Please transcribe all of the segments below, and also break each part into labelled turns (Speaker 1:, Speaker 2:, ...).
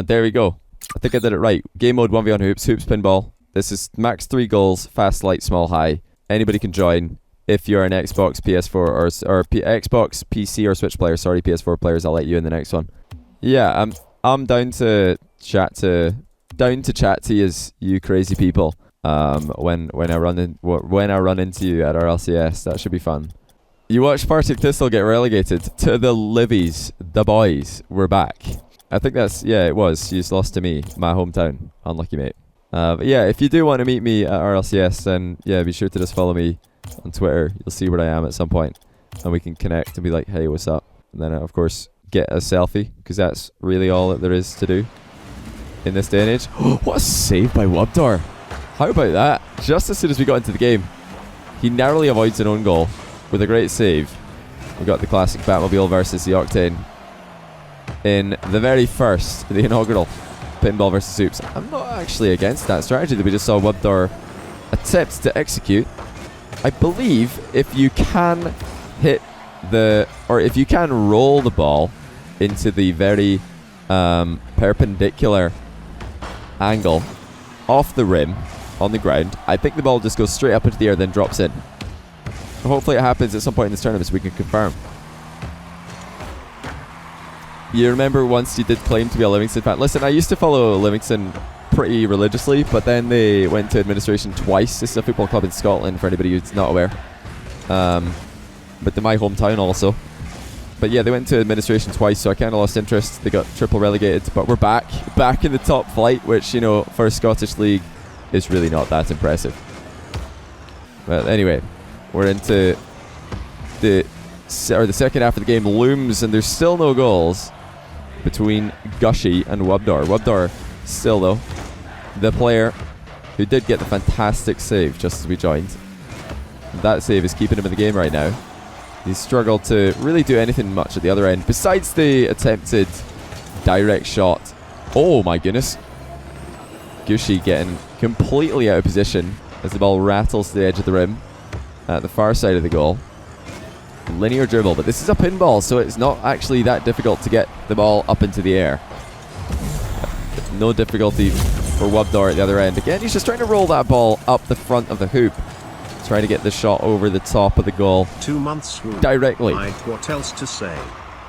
Speaker 1: There we go. I think I did it right. Game mode 1v1 hoops, hoops pinball. This is max 3 goals, fast, light, small, high. Anybody can join. If you're an Xbox, PS4, or Xbox, PC, or Switch player. Sorry, PS4 players. I'll let you in the next one. Yeah, I'm down to chat to you crazy people. When I run into you at our LCS, that should be fun. You watched Partick Thistle get relegated to the Livies. The boys were back. I think it was. You just lost to me, my hometown. Unlucky, mate. But yeah, if you do want to meet me at our LCS, then yeah, be sure to just follow me on Twitter. You'll see where I am at some point, and we can connect and be like, hey, what's up? And then of course get a selfie, because that's really all that there is to do in this day and age. What a save by Wubdar. How about that? Just as soon as we got into the game, he narrowly avoids an own goal with a great save. We got the classic Batmobile versus the Octane in the very first, the inaugural Pinball versus Hoops. I'm not actually against that strategy that we just saw Wubdar attempt to execute. I believe if you can if you can roll the ball into the very perpendicular angle off the rim on the ground, I think the ball just goes straight up into the air, then drops in. Hopefully it happens at some point in this tournament so we can confirm. You remember once you did claim to be a Livingston fan. Listen, I used to follow Livingston pretty religiously, but then they went to administration twice. This is a football club in Scotland, for anybody who's not aware. But to my hometown also. But yeah, they went to administration twice, so I kind of lost interest. They got triple relegated, but we're back in the top flight, which, you know, for a Scottish league is really not that impressive. But anyway, we're into the second half of the game looms, and there's still no goals between Gushy and Wubdar. Wubdar still, though, the player who did get the fantastic save just as we joined. That save is keeping him in the game right now. He's struggled to really do anything much at the other end, besides the attempted direct shot. Oh my goodness. Gushy getting completely out of position as the ball rattles to the edge of the rim at the far side of the goal. Linear dribble, but this is a pinball, so it's not actually that difficult to get the ball up into the air. No difficulty for Wubdar at the other end. Again, he's just trying to roll that ball up the front of the hoop, trying to get the shot over the top of the goal
Speaker 2: 2 months
Speaker 1: directly.
Speaker 2: What else to say?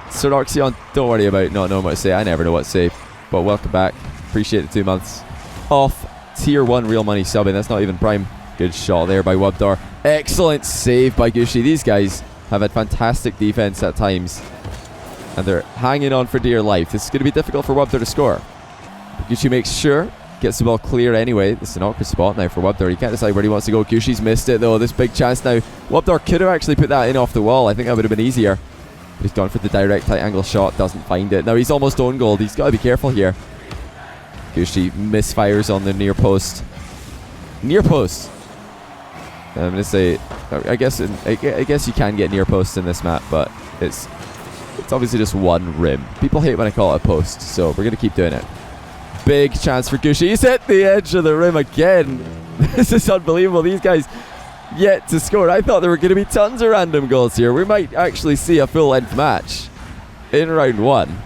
Speaker 1: Soroxion, don't worry about not knowing what to say. I never know what to say. But welcome back. Appreciate the 2 months off. Tier 1 real money subbing. That's not even prime. Good shot there by Wubdar. Excellent save by Gushy. These guys have had fantastic defense at times, and they're hanging on for dear life. This is going to be difficult for Wubdar to score. But Gushy makes sure, gets the ball clear anyway. This is an awkward spot now for Wubdar. He can't decide where he wants to go. Gushy's missed it though. This big chance now. Wubdar could have actually put that in off the wall. I think that would have been easier. But he's gone for the direct tight angle shot. Doesn't find it. Now he's almost own goal. He's got to be careful here. Gushy misfires on the near post. Near post. I'm going to say, I guess you can get near posts in this map, but it's obviously just one rim. People hate when I call it a post, so we're going to keep doing it. Big chance for Gushy. He's hit the edge of the rim again. This is unbelievable. These guys yet to score. I thought there were going to be tons of random goals here. We might actually see a full-length match in round 1.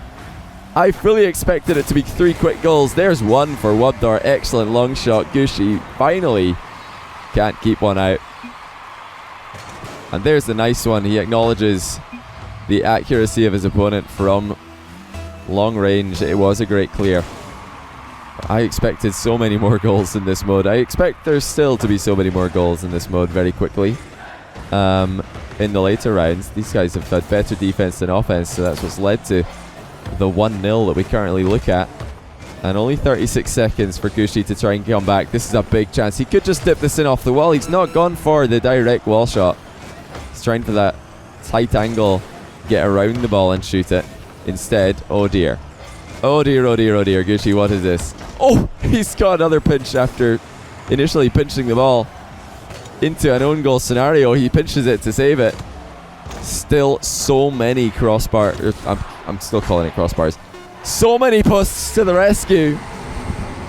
Speaker 1: I fully expected it to be 3 quick goals. There's one for Wubdar. Excellent long shot. Gushy finally can't keep one out. And there's the nice one. He acknowledges the accuracy of his opponent from long range. It was a great clear. I expected so many more goals in this mode. I expect there's still to be so many more goals in this mode very quickly. In the later rounds, these guys have had better defense than offense, so that's what's led to the 1-0 that we currently look at. And only 36 seconds for Gushy to try and come back. This is a big chance. He could just dip this in off the wall. He's not gone for the direct wall shot. He's trying for that tight angle, get around the ball and shoot it. Instead, oh dear. Oh dear, oh dear, oh dear. Gushy, what is this? Oh, he's got another pinch after initially pinching the ball into an own goal scenario. He pinches it to save it. Still so many crossbars. I'm still calling it crossbars. So many posts to the rescue,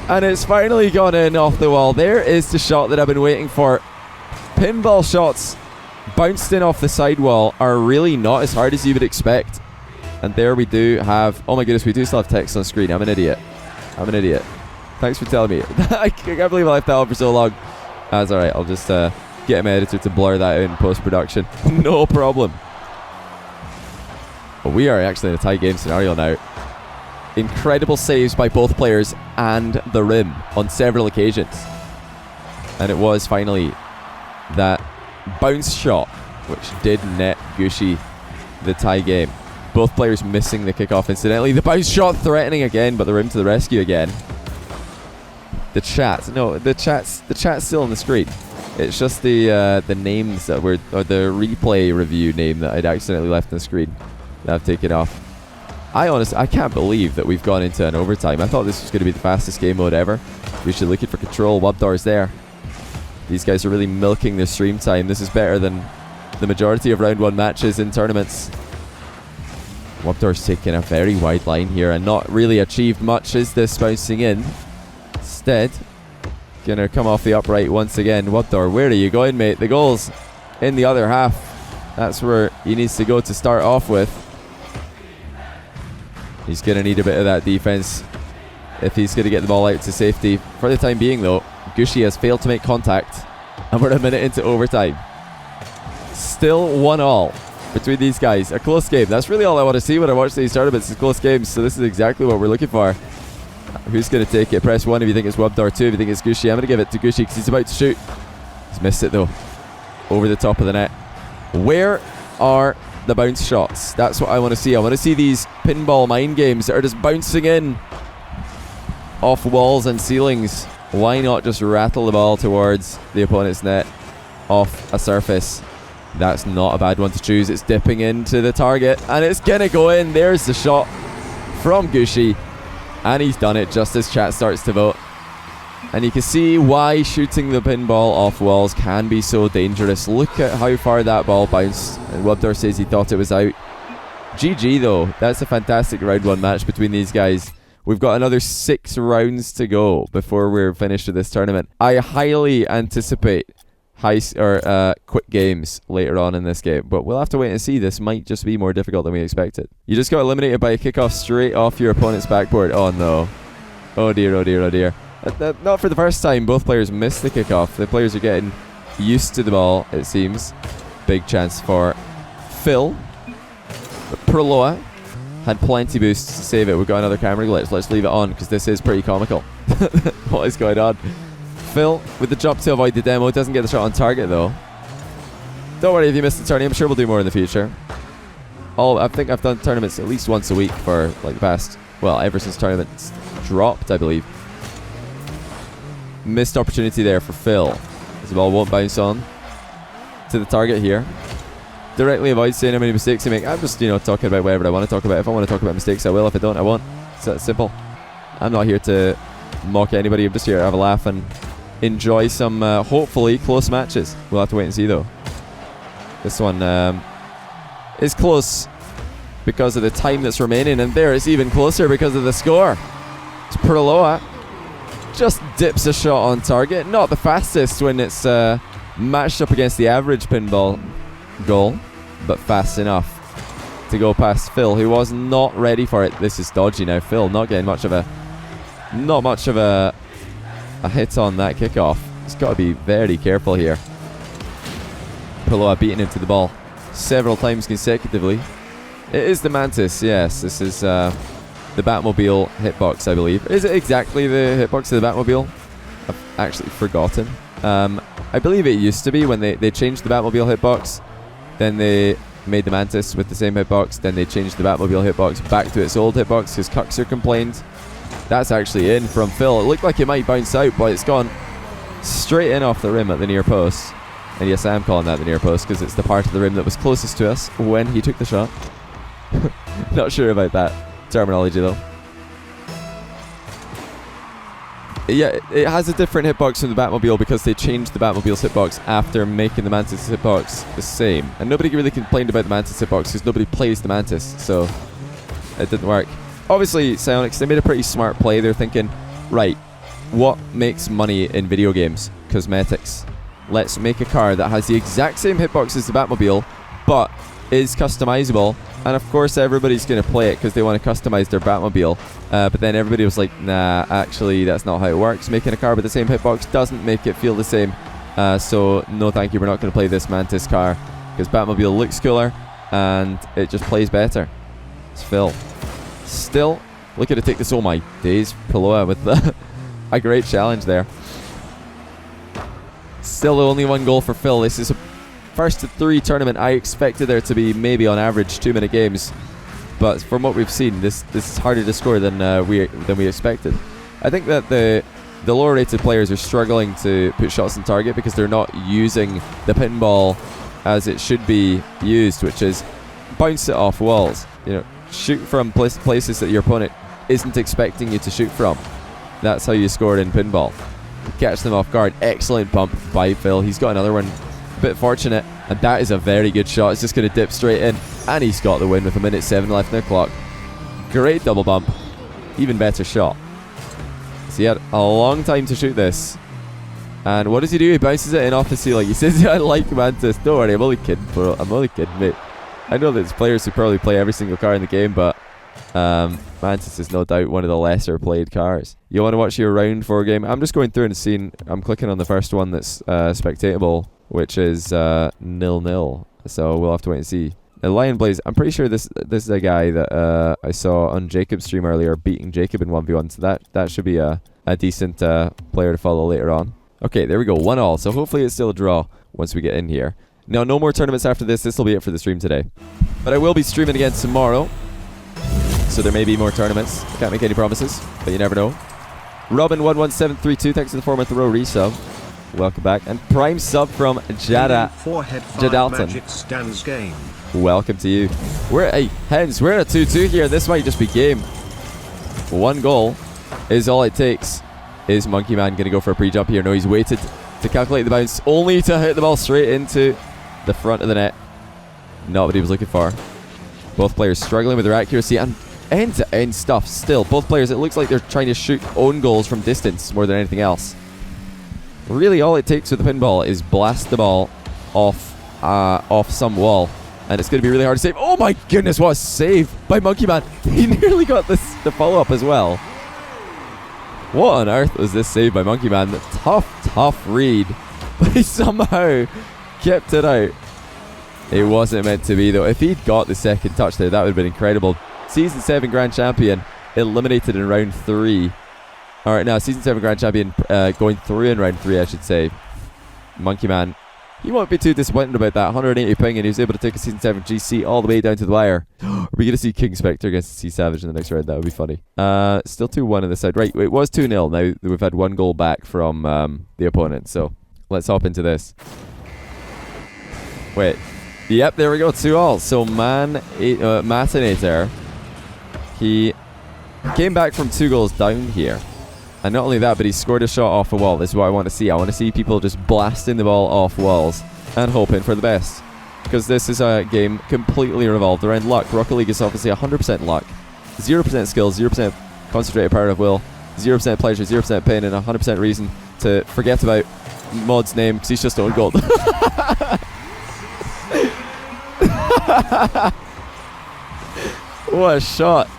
Speaker 1: and it's finally gone in off the wall. There is the shot that I've been waiting for. Pinball shots bounced in off the sidewall are really not as hard as you would expect. And there we do have... Oh my goodness, we do still have text on screen. I'm an idiot. I'm an idiot. Thanks for telling me. I can't believe I left that on for so long. That's alright. I'll just get my editor to blur that out in post-production. No problem. But we are actually in a tight game scenario now. Incredible saves by both players and the rim on several occasions. And it was finally that bounce shot which did net Gushy the tie game. Both players missing the kickoff incidentally. The bounce shot threatening again, but the rim to the rescue again. The chat's still on the screen. It's just the names that were, or the replay review name that I'd accidentally left on the screen that I've taken off. I can't believe that we've gone into an overtime. I thought this was going to be the fastest game mode ever. We should look for control. Wubdar's there. These guys are really milking their stream time. This is better than the majority of round 1 matches in tournaments. Wubdar's taking a very wide line here and not really achieved much. Is this bouncing in? Instead, gonna come off the upright once again. Wubdar, where are you going, mate? The goal's in the other half. That's where he needs to go to start off with. He's gonna need a bit of that defense if he's gonna get the ball out to safety. For the time being though, Gushy has failed to make contact and we're a minute into overtime. Still 1-1 between these guys. A close game. That's really all I want to see when I watch these tournaments, is close games. So this is exactly what we're looking for. Who's going to take it? Press 1 if you think it's Wubdar, 2 if you think it's Gushy. I'm going to give it to Gushy because he's about to shoot. He's missed it though. Over the top of the net. Where are the bounce shots? That's what I want to see. I want to see these pinball mind games that are just bouncing in off walls and ceilings. Why not just rattle the ball towards the opponent's net off a surface? That's not a bad one to choose. It's dipping into the target and it's gonna go in. There's the shot from Gushy and he's done it just as chat starts to vote. And you can see why shooting the pinball off walls can be so dangerous. Look at how far that ball bounced, and Wubdar says he thought it was out. GG though. That's a fantastic round 1 match between these guys. We've got another 6 rounds to go before we're finished with this tournament. I highly anticipate quick games later on in this game, but we'll have to wait and see. This might just be more difficult than we expected. You just got eliminated by a kickoff straight off your opponent's backboard. Oh no. Oh dear, oh dear, oh dear. Not for the first time. Both players missed the kickoff. The players are getting used to the ball, it seems. Big chance for Phil. But Perloa had plenty boosts to save it. We've got another camera glitch. Let's leave it on because this is pretty comical. What is going on? Phil with the jump to avoid the demo. Doesn't get the shot on target though. Don't worry if you missed the tourney. I'm sure we'll do more in the future. I think I've done tournaments at least once a week for like the past, well, ever since tournaments dropped, I believe. Missed opportunity there for Phil. As the ball won't bounce on to the target here. Directly avoid saying how many mistakes you make. I'm just, talking about whatever I want to talk about. If I want to talk about mistakes, I will. If I don't, I won't. It's that simple. I'm not here to mock anybody. I'm just here to have a laugh and enjoy some, hopefully, close matches. We'll have to wait and see, though. This one is close because of the time that's remaining. And there, it's even closer because of the score. It's Perloa. Just dips a shot on target. Not the fastest when it's matched up against the average pinball goal, but fast enough to go past Phil, who was not ready for it. This is dodgy now. Phil not getting much of a hit on that kickoff. He's got to be very careful here. Perloa beating into the ball several times consecutively. It is the Mantis, yes. This is the Batmobile hitbox, I believe. Is it exactly the hitbox of the Batmobile? I've actually forgotten. I believe it used to be when they changed the Batmobile hitbox. Then they made the Mantis with the same hitbox. Then they changed the Batmobile hitbox back to its old hitbox because Cuxer complained. That's actually in from Phil. It looked like it might bounce out, but it's gone straight in off the rim at the near post. And yes, I am calling that the near post because it's the part of the rim that was closest to us when he took the shot. Not sure about that terminology though. Yeah, it has a different hitbox from the Batmobile because they changed the Batmobile's hitbox after making the Mantis hitbox the same. And nobody really complained about the Mantis hitbox because nobody plays the Mantis, so it didn't work. Obviously, Psyonix, they made a pretty smart play. They're thinking, right, what makes money in video games? Cosmetics. Let's make a car that has the exact same hitbox as the Batmobile, but is customizable, and of course everybody's going to play it because they want to customize their Batmobile, but then everybody was like, nah, actually that's not how it works. Making a car with the same hitbox doesn't make it feel the same, so no thank you, we're not going to play this Mantis car because Batmobile looks cooler and it just plays better. It's Phil. Still looking to take this, oh my days, Paloa with a great challenge there. Still only 1 goal for Phil. This is a first to 3 tournament. I expected there to be maybe on average 2-minute games, but from what we've seen, this is harder to score than we expected. I think that the lower rated players are struggling to put shots on target because they're not using the pinball as it should be used, which is bounce it off walls. You know, shoot from places that your opponent isn't expecting you to shoot from. That's how you score in pinball. Catch them off guard. Excellent bump by Phil. He's got another one. A bit fortunate, and that is a very good shot. It's just going to dip straight in, and he's got the win with 1:07 left in the clock. Great double bump. Even better shot. So he had a long time to shoot this. And what does he do? He bounces it in off the ceiling. He says, I like Mantis. Don't worry, I'm only kidding, bro. I'm only kidding, mate. I know that there's players who probably play every single car in the game, but Mantis is no doubt one of the lesser played cars. You want to watch your round 4 game? I'm just going through and seeing. I'm clicking on the first one that's spectatable, which is 0-0. So we'll have to wait and see. The Lion Blaze, I'm pretty sure this is a guy that I saw on Jacob's stream earlier beating Jacob in 1v1. So that should be a decent player to follow later on. Okay, there we go. 1-1. So hopefully it's still a draw once we get in here. Now, no more tournaments after this. This will be it for the stream today. But I will be streaming again tomorrow. So there may be more tournaments. I can't make any promises, but you never know. Robin11732, thanks for the 4-month row resub. Welcome back. And prime sub from Jadalton.
Speaker 2: Game.
Speaker 1: Welcome to you. Hey, hens, we're in a 2-2 here. This might just be game. 1 goal is all it takes. Is Monkey Man going to go for a pre-jump here? No, he's waited to calculate the bounce, only to hit the ball straight into the front of the net. Not what he was looking for. Both players struggling with their accuracy and end-to-end stuff still. Both players, it looks like they're trying to shoot own goals from distance more than anything else. Really, all it takes with the pinball is blast the ball off some wall, and it's going to be really hard to save. Oh my goodness, what a save by Monkey Man. He nearly got the follow-up as well. What on earth was this save by Monkey Man? Tough read. But he somehow kept it out. It wasn't meant to be, though. If he'd got the second touch there, that would have been incredible. Season 7 Grand Champion eliminated in round 3. Alright, now Season 7 Grand Champion going through in round 3, I should say. Monkey Man, he won't be too disappointed about that. 180 ping, and he was able to take a Season 7 GC all the way down to the wire. Are we going to see King Spectre against Sea Savage in the next round? That would be funny. Still 2-1 on this side. Right, it was 2-0. Now we've had 1 goal back from the opponent. So let's hop into this. Wait. Yep, there we go. 2-2. So Matinator, he came back from 2 goals down here. And not only that, but he scored a shot off a wall. This is what I want to see. I want to see people just blasting the ball off walls and hoping for the best. Because this is a game completely revolved around luck. Rocket League is obviously 100% luck. 0% skill, 0% concentrated power of will, 0% pleasure, 0% pain, and 100% reason to forget about Mod's name because he's just own gold. What a shot.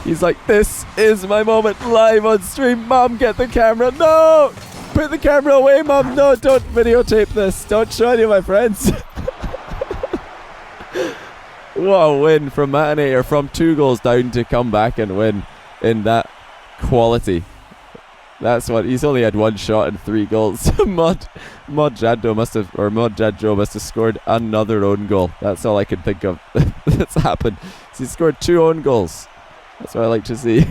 Speaker 1: He's like, this is my moment, live on stream. Mom, get the camera. No! Put the camera away, Mom. No, don't videotape this. Don't show any of my friends. What a win from Matinator, from 2 goals down to come back and win in that quality. That's what, he's only had 1 shot and 3 goals. Mod Jadro must have scored another own goal. That's all I can think of that's happened. So he scored 2 own goals. That's what I like to see.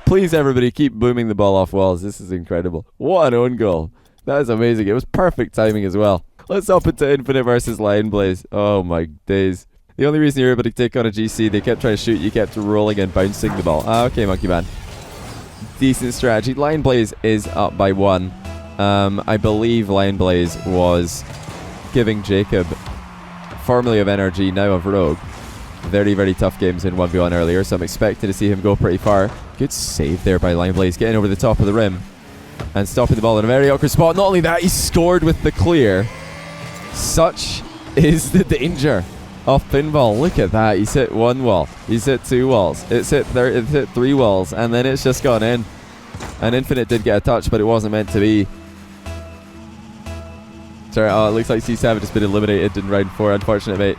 Speaker 1: Please, everybody, keep booming the ball off walls. This is incredible. What an own goal. That is amazing. It was perfect timing as well. Let's hop into Infinite versus Lion Blaze. Oh my days. The only reason you're able to take on a GC, they kept trying to shoot, you kept rolling and bouncing the ball. Okay, Monkey Man. Decent strategy. Lion Blaze is up by 1. I believe Lion Blaze was giving Jacob, formerly of Energy, now of Rogue, very, very tough games in 1v1 earlier, so I'm expecting to see him go pretty far. Good save there by Lion Blaze, getting over the top of the rim and stopping the ball in a very awkward spot. Not only that, he scored with the clear. Such is the danger of pinball. Look at that. He's hit one wall. He's hit two walls. It's hit three walls, and then it's just gone in. And Infinite did get a touch, but it wasn't meant to be. Sorry, it looks like C7 has been eliminated in round 4. Unfortunate, mate.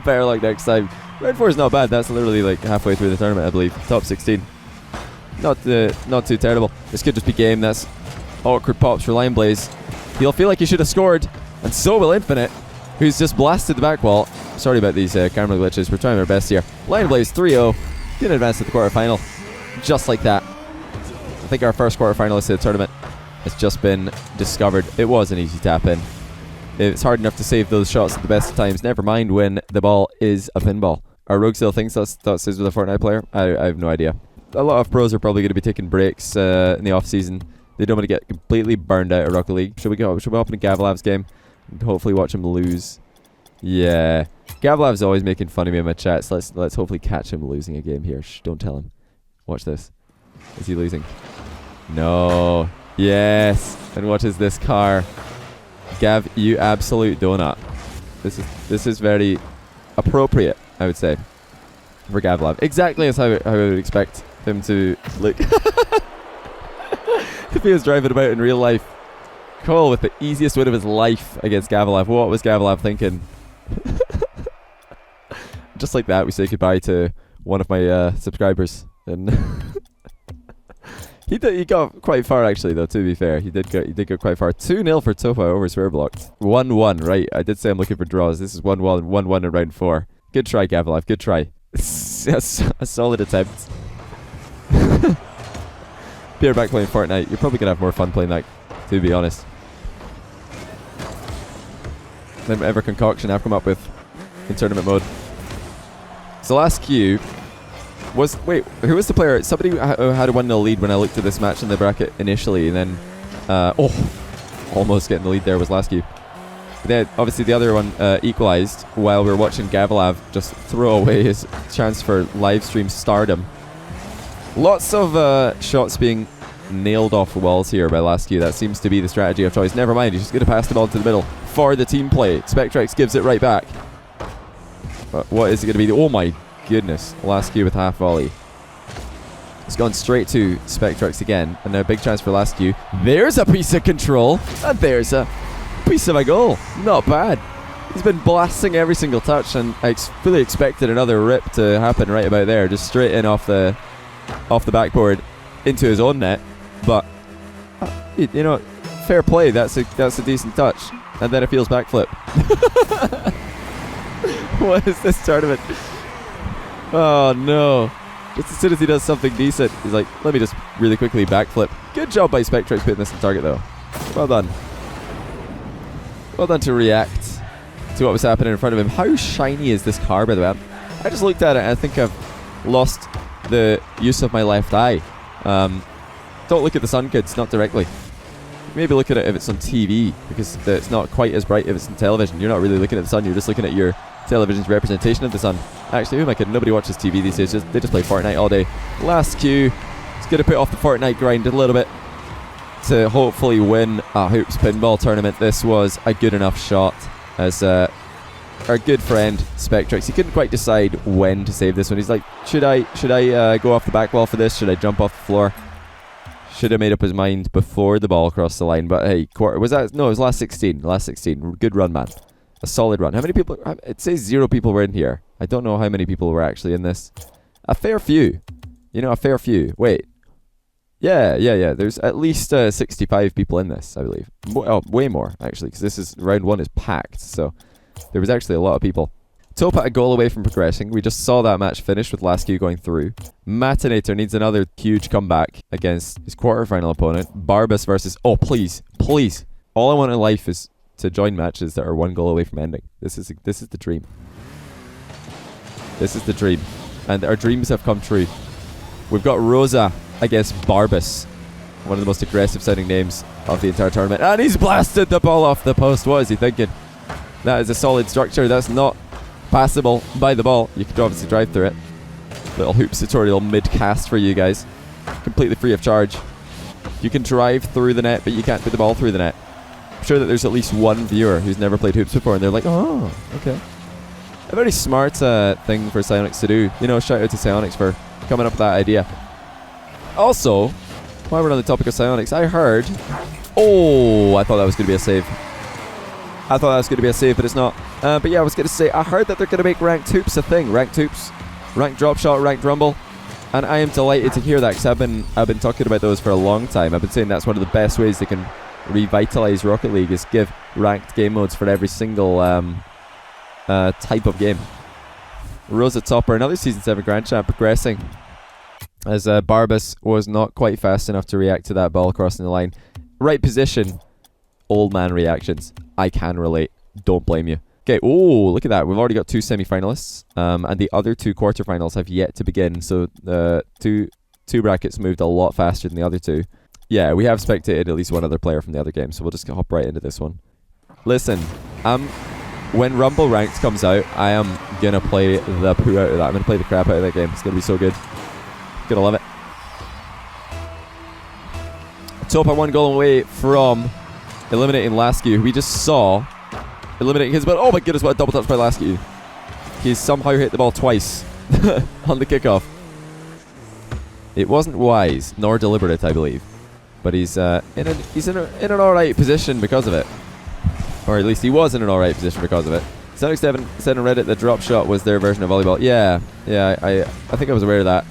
Speaker 1: Better luck next time. Round 4 is not bad. That's literally like halfway through the tournament, I believe. Top 16. Not too terrible. This could just be game. That's awkward pops for Lion Blaze. He'll feel like he should have scored, and so will Infinite, who's just blasted the back wall. Sorry about these camera glitches. We're trying our best here. Lion Blaze 3-0. Can advance to the quarterfinal. Just like that. I think our first quarterfinalist of the tournament has just been discovered. It was an easy tap in. It's hard enough to save those shots at the best of times. Never mind when the ball is a pinball. Are Rogue still thinks that's with a Fortnite player? I have no idea. A lot of pros are probably going to be taking breaks in the off season. They don't want to get completely burned out of Rocket League. Should we open a Gavalav's game and hopefully watch him lose? Yeah, Gavalav's always making fun of me in my chats. Let's hopefully catch him losing a game here. Shh, don't tell him. Watch this. Is he losing? No. Yes. And what is this car? Gav, you absolute donut. This is very appropriate, I would say, for Gavlav. Exactly as how I would expect him to look if he was driving about in real life. Cole with the easiest win of his life against Gavlav. What was Gavlav thinking? Just like that, we say goodbye to one of my subscribers, and he got quite far actually, though. To be fair, he did go quite far. 2-0 for Topa over Swear Blocked. 1-1, right? I did say I'm looking for draws. This is 1-1, 1-1 in round 4. Good try, Gavlav. Good try. A solid attempt. Be back playing Fortnite. You're probably gonna have more fun playing that, to be honest, than whatever concoction I've come up with in tournament mode. So last queue was... Wait, who was the player? Somebody had a 1-0 lead when I looked at this match in the bracket initially, and then... almost getting the lead there was last queue. But then, obviously, the other one equalised while we were watching Gavalav just throw away his chance for live stream stardom. Lots of shots being nailed off walls here by last queue. That seems to be the strategy of choice. Never mind, he's just going to pass the ball to the middle for the team play. Spectrex gives it right back. But what is it going to be? Oh my goodness. Last queue with half volley. It's gone straight to Spectrex again. And now big chance for last queue. There's a piece of control. And there's a piece of a goal. Not bad. He's been blasting every single touch, and I fully expected another rip to happen right about there. Just straight in off the backboard into his own net. But you know, fair play. That's a decent touch. And then a feels backflip. What is this tournament? Oh no. Just as soon as he does something decent, he's like, let me just really quickly backflip. Good job by Spectrex putting this on target though. Well done. Well done to react to what was happening in front of him. How shiny is this car, by the way? I just looked at it and I think I've lost the use of my left eye. Don't look at the sun, kids, not directly. Maybe look at it if it's on TV, because it's not quite as bright if it's on television. You're not really looking at the sun, you're just looking at your television's representation of the sun. Actually, who am I kidding? Nobody watches TV these days. They just play Fortnite all day. Last queue. It's going to put off the Fortnite grind a little bit to hopefully win a Hoops Pinball tournament. This was a good enough shot, as our good friend Spectrex, he couldn't quite decide when to save this one. He's like, should I go off the back wall for this? Should I jump off the floor? Should have made up his mind before the ball crossed the line. But hey, was that? No, it was last 16. Last 16. Good run, man. A solid run. How many people? It says 0 people were in here. I don't know how many people were actually in this. A fair few. You know, a fair few. Wait. Yeah. There's at least 65 people in this, I believe. Way more, actually, because this is round 1 is packed. So there was actually a lot of people. Topa a goal away from progressing. We just saw that match finish with last queue going through. Matinator needs another huge comeback against his quarterfinal opponent. Barbas versus... Oh, please. Please. All I want in life is to join matches that are 1 goal away from ending. This is the dream. This is the dream. And our dreams have come true. We've got Rosa against Barbas. One of the most aggressive sounding names of the entire tournament. And he's blasted the ball off the post. What is he thinking? That is a solid structure. That's not passable by the ball. You could obviously drive through it. Little hoops tutorial mid-cast for you guys. Completely free of charge. You can drive through the net, but you can't put the ball through the net. sure that there's at least one viewer who's never played hoops before, and they're like, oh, okay. A very smart thing for Psyonix to do. You know, shout out to Psyonix for coming up with that idea. Also, while we're on the topic of Psyonix, I heard... Oh, I thought that was going to be a save. I thought that was going to be a save, but it's not. But yeah, I was going to say, I heard that they're going to make ranked hoops a thing. Ranked hoops, ranked drop shot, ranked rumble. And I am delighted to hear that, because I've been talking about those for a long time. I've been saying that's one of the best ways they can revitalize Rocket League, is give ranked game modes for every single type of game. Rosa Topper, another Season 7 Grand Champ, progressing, as Barbas was not quite fast enough to react to that ball crossing the line. Right position, old man reactions. I can relate. Don't blame you. Okay, oh, look at that. We've already got 2 semi-finalists, and the other 2 quarterfinals have yet to begin, so the two brackets moved a lot faster than the other 2. Yeah, we have spectated at least one other player from the other game, so we'll just hop right into this one. Listen, when Rumble Ranked comes out, I am going to play the poo out of that. I'm going to play the crap out of that game. It's going to be so good. Going to love it. Topa 1 goal away from eliminating Lasky, who we just saw eliminating his... But oh my goodness, what a double touch by Lasky. He's somehow hit the ball twice on the kickoff. It wasn't wise, nor deliberate, I believe. But he's in an alright position because of it. Or at least he was in an alright position because of it. Sonic7 said on Reddit that drop shot was their version of volleyball. Yeah, I think I was aware of that.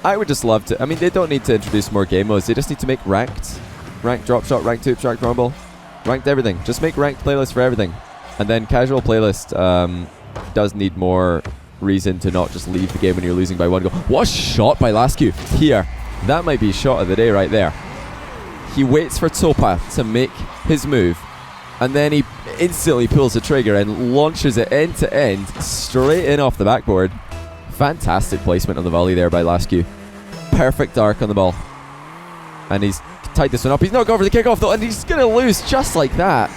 Speaker 1: I would just love to... I mean, they don't need to introduce more game modes. They just need to make ranked. Ranked drop shot, ranked hoops, ranked rumble. Ranked everything. Just make ranked playlists for everything. And then casual playlist does need more reason to not just leave the game when you're losing by 1 goal. What a shot by Lasky here. That might be shot of the day right there. He waits for Topa to make his move, and then he instantly pulls the trigger and launches it end to end straight in off the backboard. Fantastic placement on the volley there by Lasky. Perfect arc on the ball. And he's tied this one up. He's not going for the kickoff though, and he's going to lose just like that.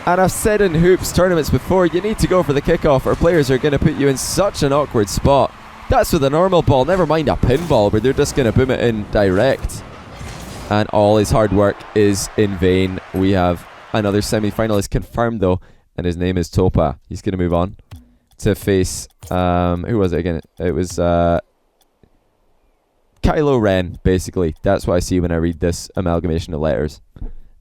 Speaker 1: And I've said in hoops tournaments before, you need to go for the kickoff or players are going to put you in such an awkward spot. That's with a normal ball, never mind a pinball, where they're just going to boom it in direct. And all his hard work is in vain. We have another semi-finalist confirmed though, and his name is Topa. He's going to move on to face, who was it again? It was Kylo Ren, basically. That's what I see when I read this amalgamation of letters.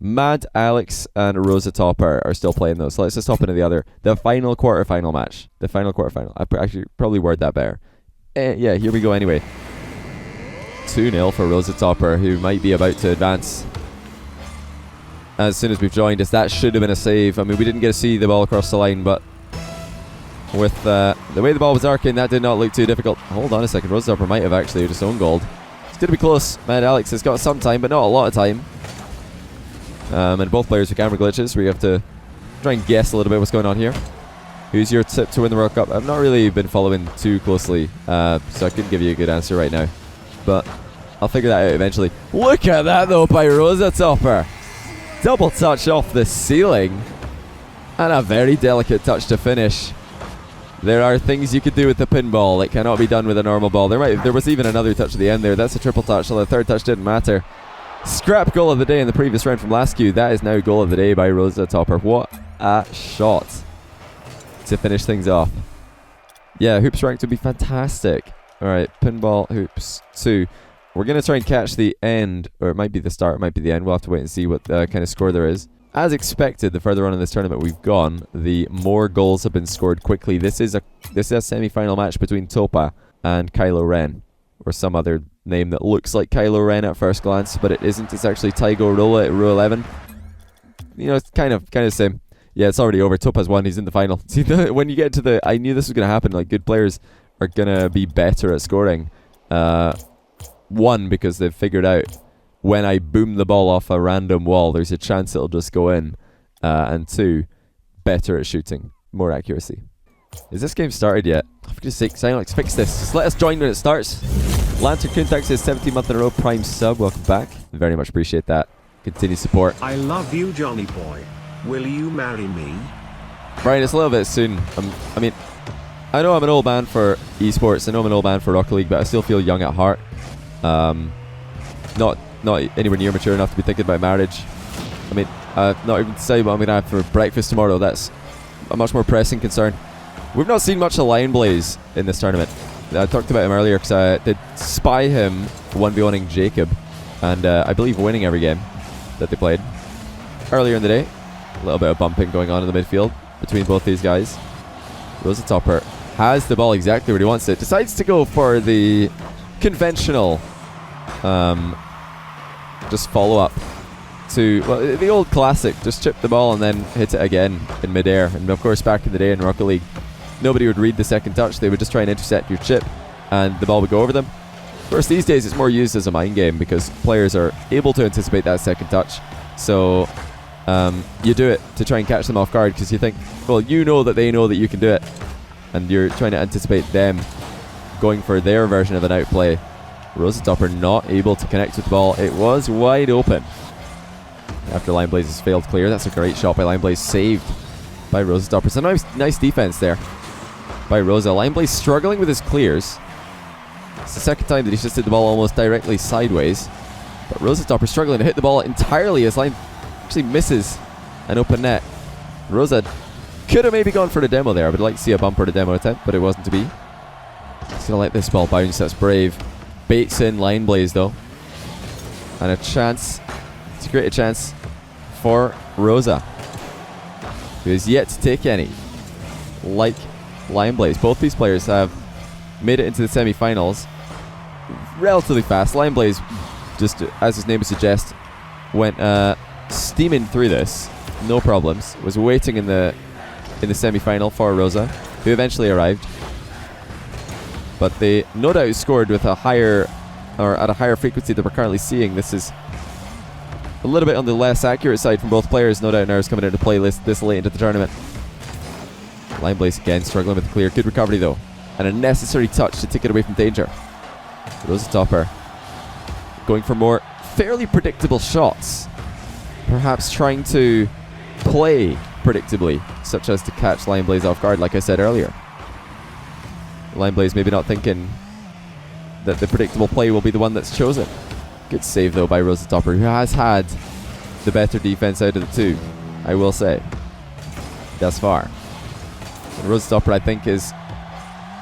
Speaker 1: Mad Alex and Rosa Topper are still playing those. So let's just hop into the final quarterfinal match. The final quarterfinal. I actually probably word that better. Yeah, here we go anyway. 2-0 for Rosa Topper, who might be about to advance as soon as we've joined us. That should have been a save. I mean, we didn't get to see the ball across the line, but with the way the ball was arcing, that did not look too difficult. Hold on a second. Rosa Topper might have actually just owned gold. It's going to be close. Mad Alex has got some time, but not a lot of time. And both players with camera glitches, we have to try and guess a little bit what's going on here. Who's your tip to win the World Cup? I've not really been following too closely, so I couldn't give you a good answer right now. But I'll figure that out eventually. Look at that though by Rosa Topper. Double touch off the ceiling. And a very delicate touch to finish. There are things you could do with the pinball that cannot be done with a normal ball. There was even another touch at the end there. That's a triple touch, so the third touch didn't matter. Scrap goal of the day in the previous round from Lasky. That is now goal of the day by Rosa Topper. What a shot to finish things off. Yeah, hoops ranked would be fantastic. Alright, pinball hoops 2. We're going to try and catch the end, or it might be the start, it might be the end. We'll have to wait and see what kind of score there is. As expected, the further on in this tournament we've gone, the more goals have been scored quickly. This is a semi-final match between Topa and Kylo Ren, or some other name that looks like Kylo Ren at first glance, but it isn't. It's actually Tygo Rolla at row 11. You know, it's kind of the same. Yeah, it's already over. Topa's won. He's in the final. See, when you get to the... I knew this was going to happen. Like, good players are going to be better at scoring. One, because they've figured out when I boom the ball off a random wall, there's a chance it'll just go in. And 2, better at shooting. More accuracy. Is this game started yet? For goodness sake, Psyonix, fix this. Just let us join when it starts. Lantern Kuntak says 17 month in a row Prime sub. Welcome back. Very much appreciate that. Continued support.
Speaker 2: I love you, Johnny boy. Will you marry me?
Speaker 1: Brian, it's a little bit soon. I mean, I know I'm an old man for esports. I know I'm an old man for Rocket League, but I still feel young at heart. Not not anywhere near mature enough to be thinking about marriage. I mean, not even to say what I'm going to have for breakfast tomorrow. That's a much more pressing concern. We've not seen much of Lion Blaze in this tournament. I talked about him earlier because I did spy him 1v1ing Jacob, and I believe winning every game that they played. Earlier in the day, a little bit of bumping going on in the midfield between both these guys. Rosatopper has the ball exactly where he wants it. Decides to go for the conventional just follow-up to, well, the old classic. Just chip the ball and then hit it again in midair. And of course, back in the day in Rocket League, nobody would read the second touch. They would just try and intercept your chip and the ball would go over them. Of course, these days it's more used as a mind game because players are able to anticipate that second touch. So you do it to try and catch them off guard because you think, well, you know that they know that you can do it, and you're trying to anticipate them going for their version of an outplay. Rosatopper not able to connect with the ball. It was wide open after Lion Blaze has failed clear. That's a great shot by Lion Blaze, saved by Rosatopper. It's a nice defense there by Rosa. Lion Blaze struggling with his clears. It's the second time that he's just hit the ball almost directly sideways. But Rosatopper struggling to hit the ball entirely as Lion actually misses an open net. Rosa could have maybe gone for the demo there. I would like to see a bumper to demo attempt, but it wasn't to be. He's going to let this ball bounce. That's brave. Baits in Lion Blaze though. And a chance to create a chance for Rosa, who is yet to take any. Like Lion Blaze. Both these players have made it into the semi-finals relatively fast. Lion Blaze, just as his name would suggest, went steaming through this, no problems. Was waiting in the semi-final for Rosa, who eventually arrived. But they no doubt scored with a higher, or at a higher frequency than we're currently seeing. This is a little bit on the less accurate side from both players. No doubt nerves coming into play this late into the tournament. Lion Blaze again struggling with the clear. Good recovery though, and a necessary touch to take it away from danger. Rosatopper going for more fairly predictable shots, perhaps trying to play predictably, such as to catch Lion Blaze off guard, like I said earlier. Lion Blaze maybe not thinking that the predictable play will be the one that's chosen. Good save though by Rosatopper, who has had the better defense out of the two, I will say, thus far. And Rosatopper, I think, is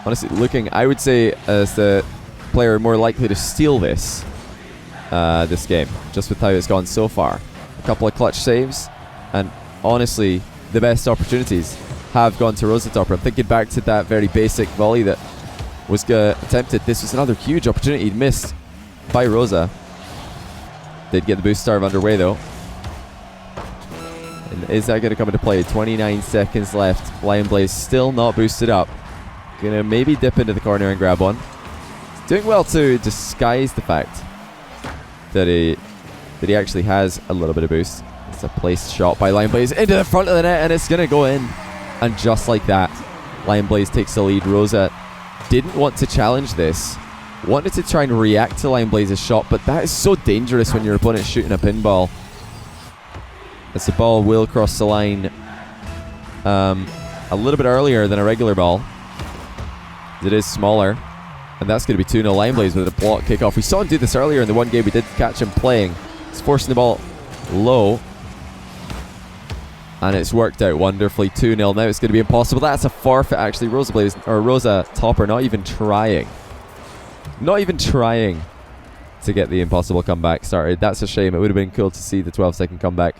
Speaker 1: honestly looking, I would say, as the player more likely to steal this game, just with how it's gone so far. A couple of clutch saves, and honestly, the best opportunities have gone to Rosatopper. I'm thinking back to that very basic volley that was attempted. This was another huge opportunity missed by Rosa. Did get the boost starve underway though. And is that going to come into play? 29 seconds left. Lion Blaze still not boosted up. Gonna maybe dip into the corner and grab one. He's doing well to disguise the fact that he actually has a little bit of boost. It's a placed shot by Lion Blaze into the front of the net, and it's gonna go in. And just like that, Lion Blaze takes the lead. Rosa didn't want to challenge this. Wanted to try and react to Lion Blaze's shot, but that is so dangerous when your opponent's shooting a pinball, as the ball will cross the line a little bit earlier than a regular ball. It is smaller, and that's going to be 2-0 Lion Blaze with a block kickoff. We saw him do this earlier in the one game. We did catch him playing. He's forcing the ball low, and it's worked out wonderfully. 2-0. Now it's going to be impossible. That's a forfeit, actually. Rosatopper not even trying. Not even trying to get the impossible comeback started. That's a shame. It would have been cool to see the 12-second comeback.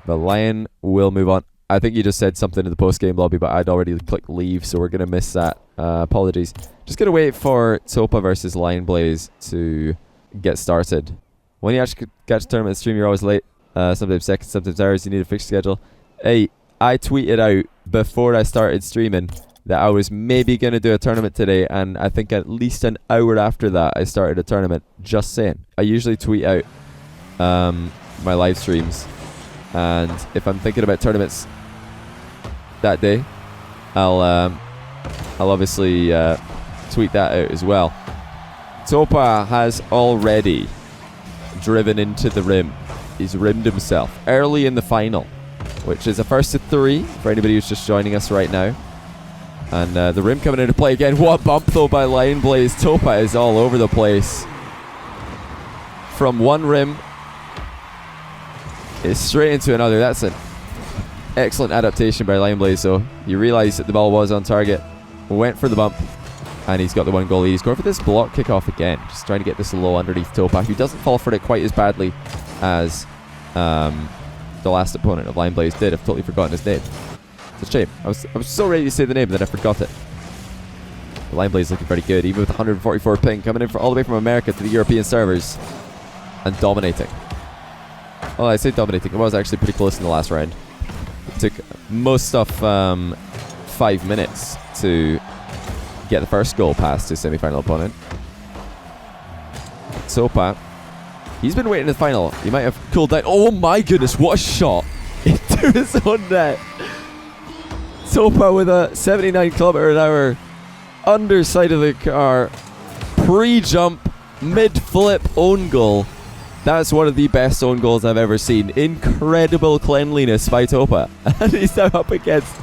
Speaker 1: But Lion will move on. I think you just said something in the post-game lobby, but I'd already clicked leave, so we're going to miss that. Apologies. Just going to wait for Topa versus Lion Blaze to get started. When you actually catch the tournament stream, you're always late. Sometimes seconds, sometimes hours. You need a fixed schedule. Hey, I tweeted out before I started streaming that I was maybe going to do a tournament today, and I think at least an hour after that I started a tournament. Just saying. I usually tweet out my live streams, and if I'm thinking about tournaments that day, I'll obviously tweet that out as well. Topa has already driven into the rim. He's rimmed himself early in the final, which is a first of 3 for anybody who's just joining us right now. And the rim coming into play again. What bump though by Lion Blaze. Topa is all over the place. from one rim is straight into another. That's an excellent adaptation by Lionblaze. So he realized that the ball was on target, went for the bump, and he's got the 1 goal lead. He's going for this block kickoff again, just trying to get this low underneath Topa, who doesn't fall for it quite as badly as the last opponent of Lionblaze did. I've totally forgotten his name. It's a shame. I was so ready to say the name, that I forgot it. Lionblaze looking very good, even with 144 ping, coming in all the way from America to the European servers and dominating. Well, I say dominating. It was actually pretty close in the last round. It took most of 5 minutes to get the first goal past his semi-final opponent. Topa, he's been waiting in the final. He might have cooled down. Oh my goodness, what a shot into his own net. Topa with a 79 km/h underside of the car, pre-jump, mid-flip own goal. That's one of the best own goals I've ever seen. Incredible cleanliness by Topa. And he's now up against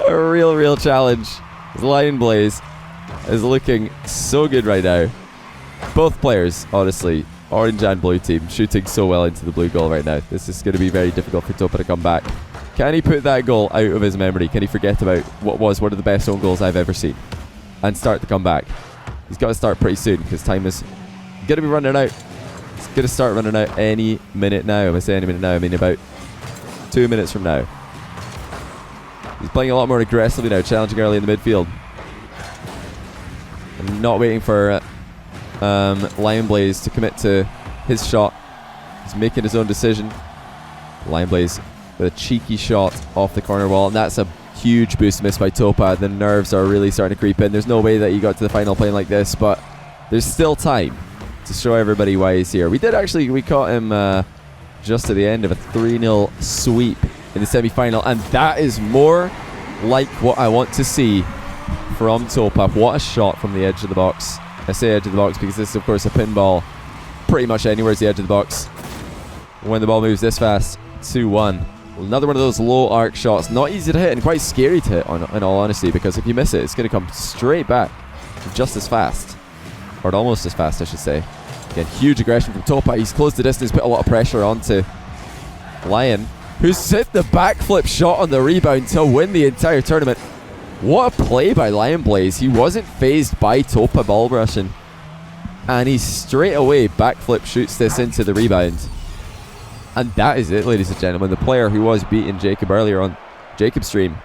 Speaker 1: a real challenge. Lionblaze is looking so good right now. Both players, honestly, orange and blue team, shooting so well into the blue goal right now. This is going to be very difficult for Topa to come back. Can he put that goal out of his memory? Can he forget about what was one of the best own goals I've ever seen and start to come back? He's got to start pretty soon because time is going to be running out. It's going to start running out any minute now. If I say any minute now, I mean about 2 minutes from now. He's playing a lot more aggressively now, challenging early in the midfield. And not waiting for Lionblaze to commit to his shot. He's making his own decision. Lionblaze with a cheeky shot off the corner wall, and that's a huge boost missed by Topa. The nerves are really starting to creep in. There's no way that he got to the final playing like this, but there's still time to show everybody why he's here. We caught him just at the end of a 3-0 sweep in the semi-final, and that is more like what I want to see from Topa. What a shot from the edge of the box. I say edge of the box because this is of course a pinball. Pretty much anywhere is the edge of the box when the ball moves this fast. 2-1. Another one of those low arc shots. Not easy to hit and quite scary to hit, in all honesty, because if you miss it, it's going to come straight back just as fast. Or almost as fast, I should say. Again, huge aggression from Topa. He's closed the distance, put a lot of pressure onto Lion, who's hit the backflip shot on the rebound to win the entire tournament. What a play by Lionblaze. He wasn't phased by Topa ball rushing. And he straight away backflip shoots this into the rebound. And that is it, ladies and gentlemen. The player who was beating Jacob earlier on Jacob's stream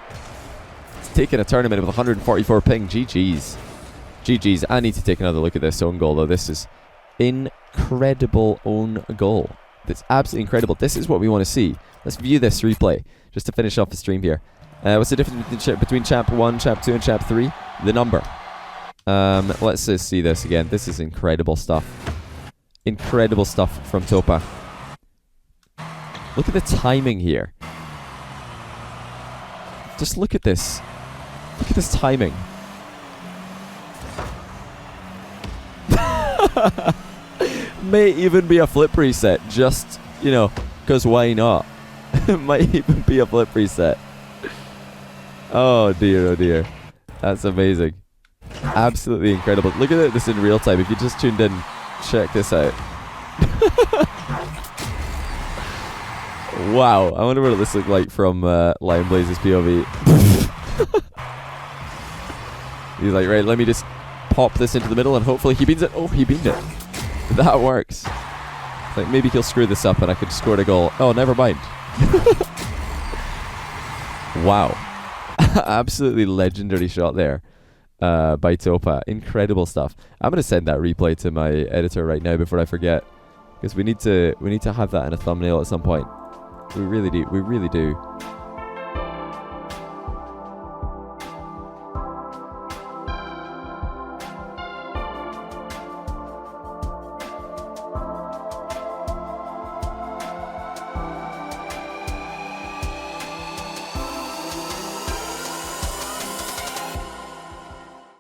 Speaker 1: is taking a tournament with 144 ping. GG's. GG's. I need to take another look at this own goal, though. This is incredible own goal. That's absolutely incredible. This is what we want to see. Let's view this replay just to finish off the stream here. What's the difference between Champ 1, Champ 2, and Champ 3? The number. Let's just see this again. This is incredible stuff. Incredible stuff from Topa. Look at the timing here. Just look at this. Look at this timing. May even be a flip reset, just, you know, because why not? It might even be a flip reset. Oh dear, oh dear. That's amazing. Absolutely incredible. Look at this in real time. If you just tuned in, check this out. Wow. I wonder what this looked like from Lionblaze's POV. He's like, right, let me just pop this into the middle and hopefully he beans it. Oh, he beamed it. That works. Like, maybe he'll screw this up and I could score a goal. Oh, never mind. Wow. Absolutely legendary shot there by Topa. Incredible stuff. I'm going to send that replay to my editor right now before I forget, because we need to have that in a thumbnail at some point. We really do. We really do.